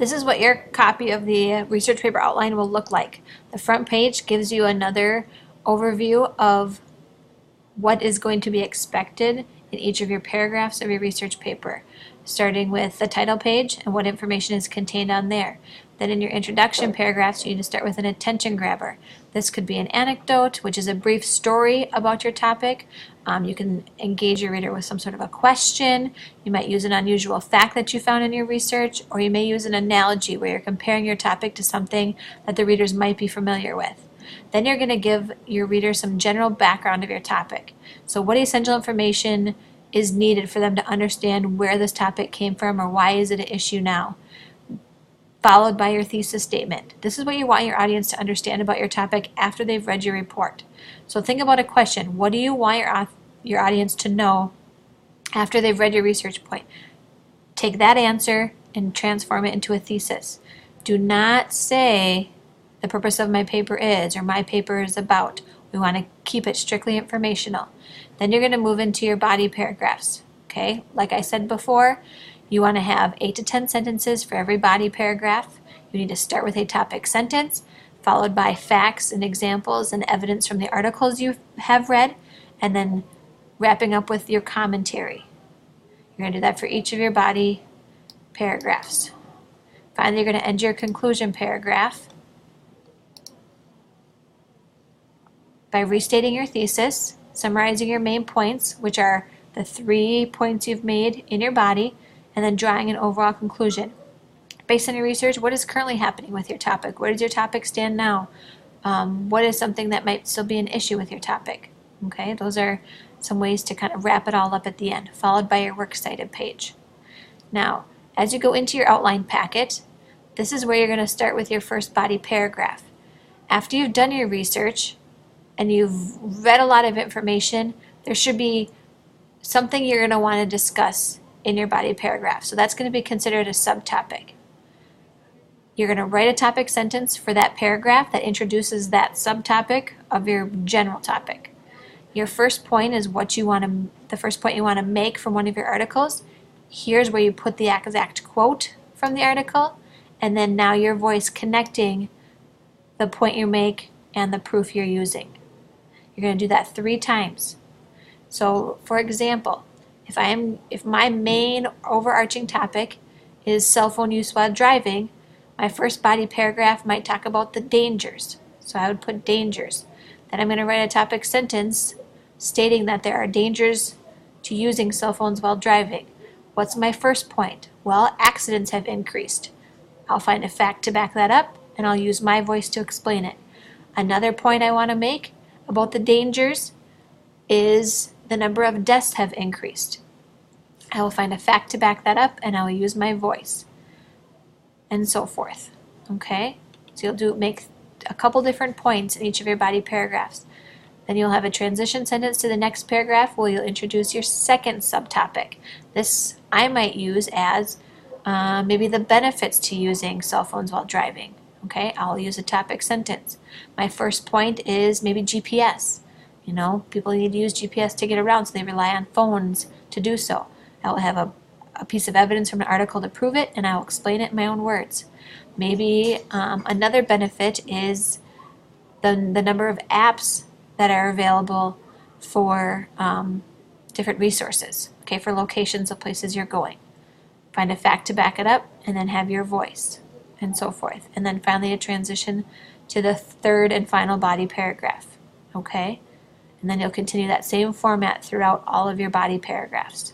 This is what your copy of the research paper outline will look like. The front page gives you another overview of what is going to be expected in each of your paragraphs of your research paper, starting with the title page and what information is contained on there. Then in your introduction paragraphs, you need to start with an attention grabber. This could be an anecdote, which is a brief story about your topic. You can engage your reader with some sort of a question. You might use an unusual fact that you found in your research, or you may use an analogy where you're comparing your topic to something that the readers might be familiar with. Then you're going to give your reader some general background of your topic. So what essential information is needed for them to understand where this topic came from or why is it an issue now, followed by your thesis statement. This is what you want your audience to understand about your topic after they've read your report. So think about a question. What do you want your audience to know after they've read your research point? Take that answer and transform it into a thesis. Do not say the purpose of my paper is, or my paper is about. We want to keep it strictly informational. Then you're going to move into your body paragraphs. Okay, like I said before, you want to have 8 to 10 sentences for every body paragraph. You need to start with a topic sentence, followed by facts and examples and evidence from the articles you have read, and then wrapping up with your commentary. You're going to do that for each of your body paragraphs. Finally, you're going to end your conclusion paragraph by restating your thesis, summarizing your main points, which are the 3 points you've made in your body, and then drawing an overall conclusion. Based on your research, what is currently happening with your topic? Where does your topic stand now? What is something that might still be an issue with your topic? Okay, those are some ways to kind of wrap it all up at the end, followed by your works cited page. Now, as you go into your outline packet, this is where you're going to start with your first body paragraph. After you've done your research and you've read a lot of information, there should be something you're going to want to discuss in your body paragraph. So that's going to be considered a subtopic. You're going to write a topic sentence for that paragraph that introduces that subtopic of your general topic. Your first point is the first point you want to make from one of your articles. Here's where you put the exact quote from the article, and then now your voice connecting the point you make and the proof you're using. You're going to do that 3 times. So, for example, if my main overarching topic is cell phone use while driving, my first body paragraph might talk about the dangers. So I would put dangers. Then I'm going to write a topic sentence stating that there are dangers to using cell phones while driving. What's my first point? Well, accidents have increased. I'll find a fact to back that up, and I'll use my voice to explain it. Another point I want to make about the dangers is the number of deaths have increased. I will find a fact to back that up, and I will use my voice, and so forth. Okay? So you'll make a couple different points in each of your body paragraphs. Then you'll have a transition sentence to the next paragraph where you'll introduce your second subtopic. This I might use as maybe the benefits to using cell phones while driving. Okay, I'll use a topic sentence. My first point is maybe GPS. You know, people need to use GPS to get around, so they rely on phones to do so. I will have a piece of evidence from an article to prove it, and I will explain it in my own words. Maybe another benefit is the number of apps that are available for different resources, okay, for locations of places you're going. Find a fact to back it up, and then have your voice, and so forth. And then finally a transition to the third and final body paragraph, okay? And then you'll continue that same format throughout all of your body paragraphs.